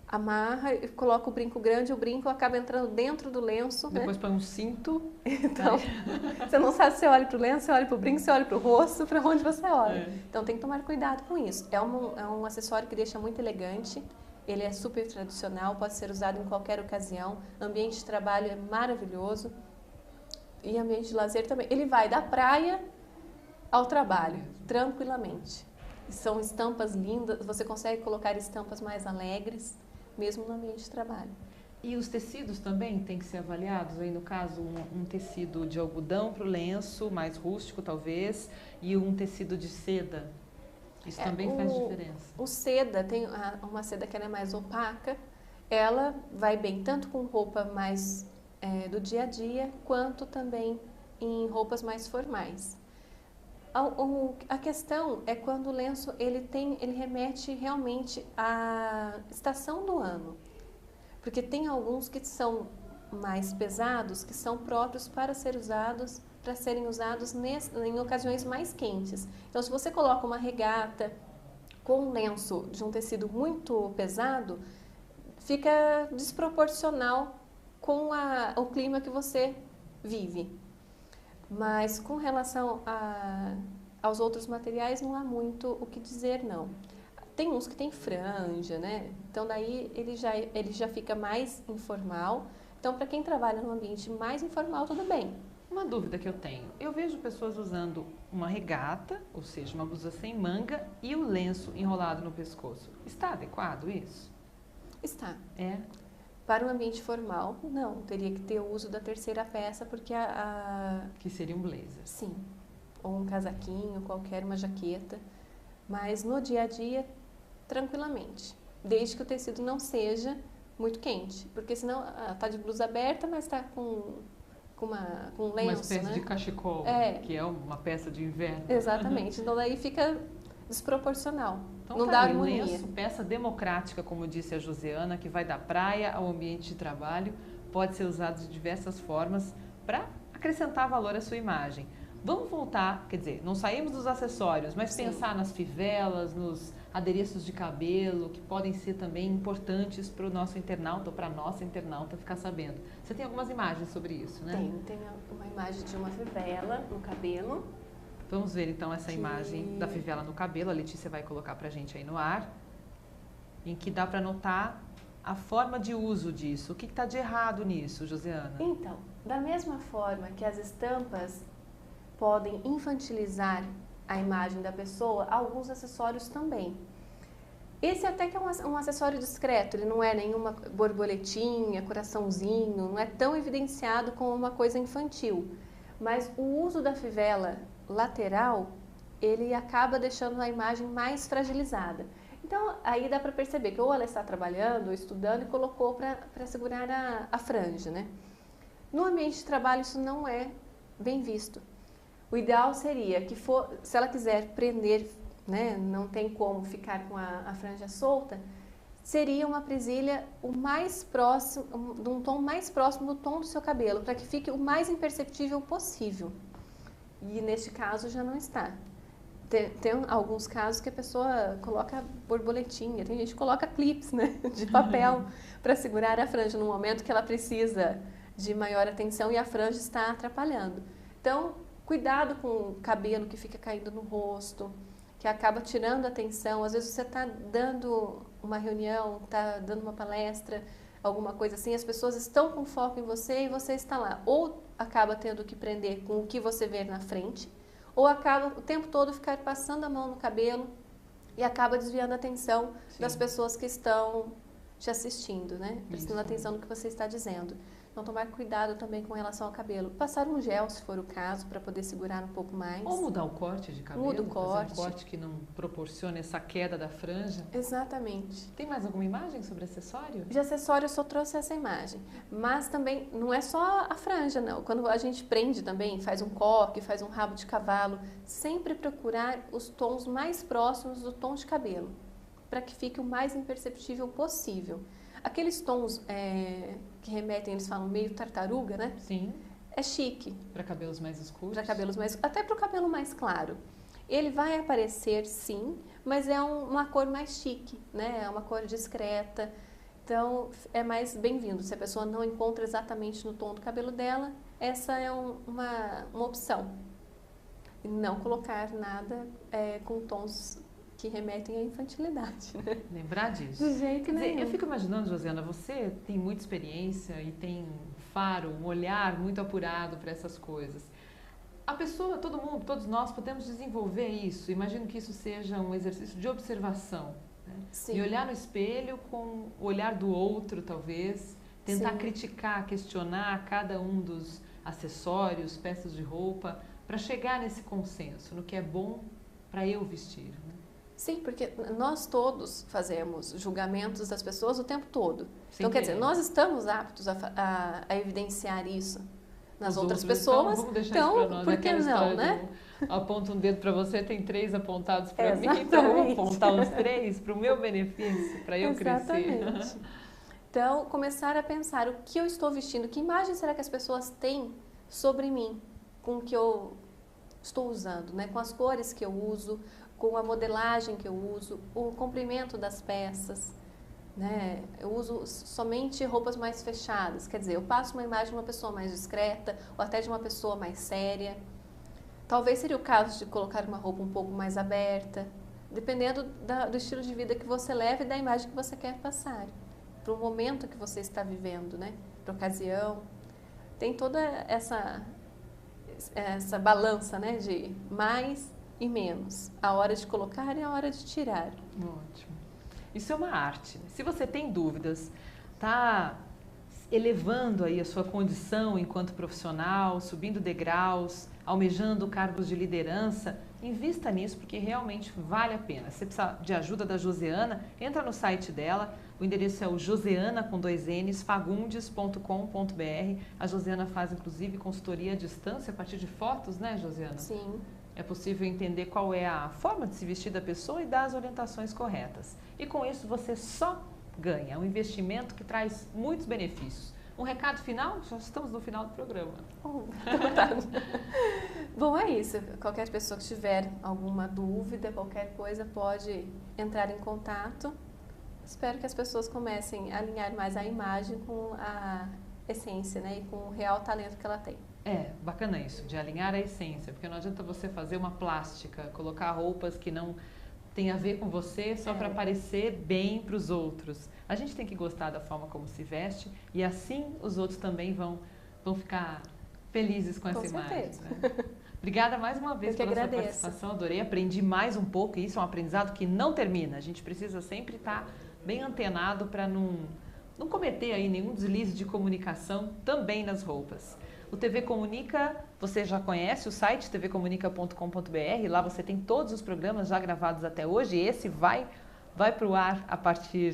amarra e coloca o brinco grande, o brinco acaba entrando dentro do lenço. Depois põe um cinto. Então, você não sabe se você olha para o lenço, você olha para o brinco, você olha para o rosto, para onde você olha. Então, tem que tomar cuidado com isso. É um acessório que deixa muito elegante, ele é super tradicional, pode ser usado em qualquer ocasião. Ambiente de trabalho é maravilhoso. E ambiente de lazer também. Ele vai da praia ao trabalho, tranquilamente. São estampas lindas, você consegue colocar estampas mais alegres, mesmo no ambiente de trabalho. E os tecidos também têm que ser avaliados? Aí, no caso, um tecido de algodão para o lenço, mais rústico talvez, e um tecido de seda. Isso também faz diferença? O seda, tem uma seda que ela é mais opaca, ela vai bem tanto com roupa mais do dia a dia, quanto também em roupas mais formais. A questão é quando o lenço ele remete realmente à estação do ano, porque tem alguns que são mais pesados, que são próprios para serem usados em ocasiões mais quentes. Então, se você coloca uma regata com um lenço de um tecido muito pesado, fica desproporcional com o clima que você vive. Mas com relação aos outros materiais não há muito o que dizer, não. Tem uns que tem franja, né? Então daí ele já fica mais informal. Então para quem trabalha num ambiente mais informal, tudo bem. Uma dúvida que eu tenho, eu vejo pessoas usando uma regata, ou seja, uma blusa sem manga e o lenço enrolado no pescoço. Está adequado isso? Está. É? Para um ambiente formal, não. Teria que ter o uso da terceira peça, porque Que seria um blazer. Sim. Ou um casaquinho, uma jaqueta. Mas no dia a dia, tranquilamente. Desde que o tecido não seja muito quente. Porque senão, tá de blusa aberta, mas tá com um lenço, uma espécie né? de cachecol, que é uma peça de inverno. Exatamente. Então daí fica desproporcional. Então, não dá harmonia. Lenço, peça democrática, como disse a Josiana, que vai da praia ao ambiente de trabalho, pode ser usado de diversas formas para acrescentar valor à sua imagem. Vamos voltar, quer dizer, não saímos dos acessórios, mas Sim. pensar nas fivelas, nos adereços de cabelo, que podem ser também importantes para o nosso internauta, ou para a nossa internauta ficar sabendo. Você tem algumas imagens sobre isso, né? Tem uma imagem de uma fivela no cabelo. Vamos ver então essa imagem da fivela no cabelo, a Letícia vai colocar pra gente aí no ar, em que dá para notar a forma de uso disso. O que está de errado nisso, Josiana? Então, da mesma forma que as estampas podem infantilizar a imagem da pessoa, alguns acessórios também. Esse até que é um acessório discreto, ele não é nenhuma borboletinha, coraçãozinho, não é tão evidenciado como uma coisa infantil. Mas o uso da fivela lateral, ele acaba deixando a imagem mais fragilizada. Então, aí dá para perceber que ou ela está trabalhando ou estudando e colocou para segurar a franja, né? No ambiente de trabalho, isso não é bem visto. O ideal seria que, se ela quiser prender, né, não tem como ficar com a franja solta, seria uma presilha de um tom mais próximo do tom do seu cabelo, para que fique o mais imperceptível possível. E neste caso já não está. Tem alguns casos que a pessoa coloca borboletinha, tem gente que coloca clips, né, de papel para segurar a franja no momento que ela precisa de maior atenção e a franja está atrapalhando. Então, cuidado com o cabelo que fica caindo no rosto, que acaba tirando a atenção. Às vezes você está dando uma reunião, está dando uma palestra, alguma coisa assim, as pessoas estão com foco em você e você está lá. Ou acaba tendo que prender com o que você vê na frente, ou acaba o tempo todo ficar passando a mão no cabelo e acaba desviando a atenção das pessoas que estão te assistindo, né? Prestando atenção no que você está dizendo. Então, tomar cuidado também com relação ao cabelo. Passar um gel, se for o caso, para poder segurar um pouco mais. Ou mudar o corte de cabelo. Muda o corte. Fazer um corte que não proporcione essa queda da franja. Exatamente. Tem mais alguma imagem sobre acessório? De acessório, eu só trouxe essa imagem. Mas também, não é só a franja, não. Quando a gente prende também, faz um coque, faz um rabo de cavalo, sempre procurar os tons mais próximos do tom de cabelo, para que fique o mais imperceptível possível. Aqueles tons que remetem, eles falam meio tartaruga, né? Sim. É chique. Para cabelos mais escuros? Para cabelos mais... Até para o cabelo mais claro. Ele vai aparecer, sim, mas é uma cor mais chique, né? É uma cor discreta. Então, é mais bem-vindo. Se a pessoa não encontra exatamente no tom do cabelo dela, essa é uma opção. E não colocar nada com tons que remetem à infantilidade, né? Lembrar disso. Do jeito nenhum. Eu fico imaginando, Josiana, você tem muita experiência e tem um faro, um olhar muito apurado para essas coisas. A pessoa, todo mundo, todos nós podemos desenvolver isso. Imagino que isso seja um exercício de observação. Né? Sim. E olhar no espelho com o olhar do outro, talvez. Tentar Sim. criticar, questionar cada um dos acessórios, peças de roupa, para chegar nesse consenso, no que é bom para eu vestir. Né? Sim, porque nós todos fazemos julgamentos das pessoas o tempo todo. Sem Então, quer dizer, querer. nós estamos aptos a evidenciar isso, nas Os outras outros, pessoas. Vamos deixar Então, isso pra nós, por que aquela não, história né? Aponta um dedo para você, tem 3 apontados para mim, Exatamente. então eu vou apontar os 3 para o meu benefício, para eu Exatamente. crescer. Então, começar a pensar o que eu estou vestindo, que imagem será que as pessoas têm sobre mim, com o que eu estou usando, né? Com as cores que eu uso, com a modelagem que eu uso, o comprimento das peças, né? Eu uso somente roupas mais fechadas, quer dizer, eu passo uma imagem de uma pessoa mais discreta ou até de uma pessoa mais séria. Talvez seria o caso de colocar uma roupa um pouco mais aberta, dependendo do estilo de vida que você leva e da imagem que você quer passar, para o momento que você está vivendo, né? Para a ocasião. Tem toda essa balança, né? De mais e menos, a hora de colocar e a hora de tirar. Ótimo. Isso é uma arte. Se você tem dúvidas, está elevando aí a sua condição enquanto profissional, subindo degraus, almejando cargos de liderança, invista nisso porque realmente vale a pena. Se você precisar de ajuda da Joseana, entra no site dela, o endereço é o joseana, com 2 N's, fagundes.com.br. A Joseana faz inclusive consultoria à distância a partir de fotos, né, Joseana? Sim. É possível entender qual é a forma de se vestir da pessoa e dar as orientações corretas. E com isso você só ganha. É um investimento que traz muitos benefícios. Um recado final? Já estamos no final do programa. Bom, é isso. Qualquer pessoa que tiver alguma dúvida, qualquer coisa, pode entrar em contato. Espero que as pessoas comecem a alinhar mais a imagem com a essência, né? E com o real talento que ela tem. É, bacana isso, de alinhar a essência, porque não adianta você fazer uma plástica, colocar roupas que não tem a ver com você só para parecer bem para os outros. A gente tem que gostar da forma como se veste e assim os outros também vão ficar felizes com essa imagem. Né? Obrigada mais uma vez pela sua participação, adorei, aprendi mais um pouco e isso é um aprendizado que não termina. A gente precisa sempre estar bem antenado para não cometer aí nenhum deslize de comunicação também nas roupas. O TV Comunica, você já conhece o site tvcomunica.com.br, lá você tem todos os programas já gravados até hoje, esse vai para o ar a partir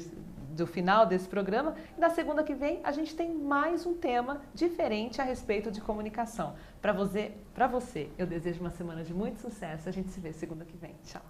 do final desse programa. E na segunda que vem a gente tem mais um tema diferente a respeito de comunicação. Para você, eu desejo uma semana de muito sucesso, a gente se vê segunda que vem. Tchau!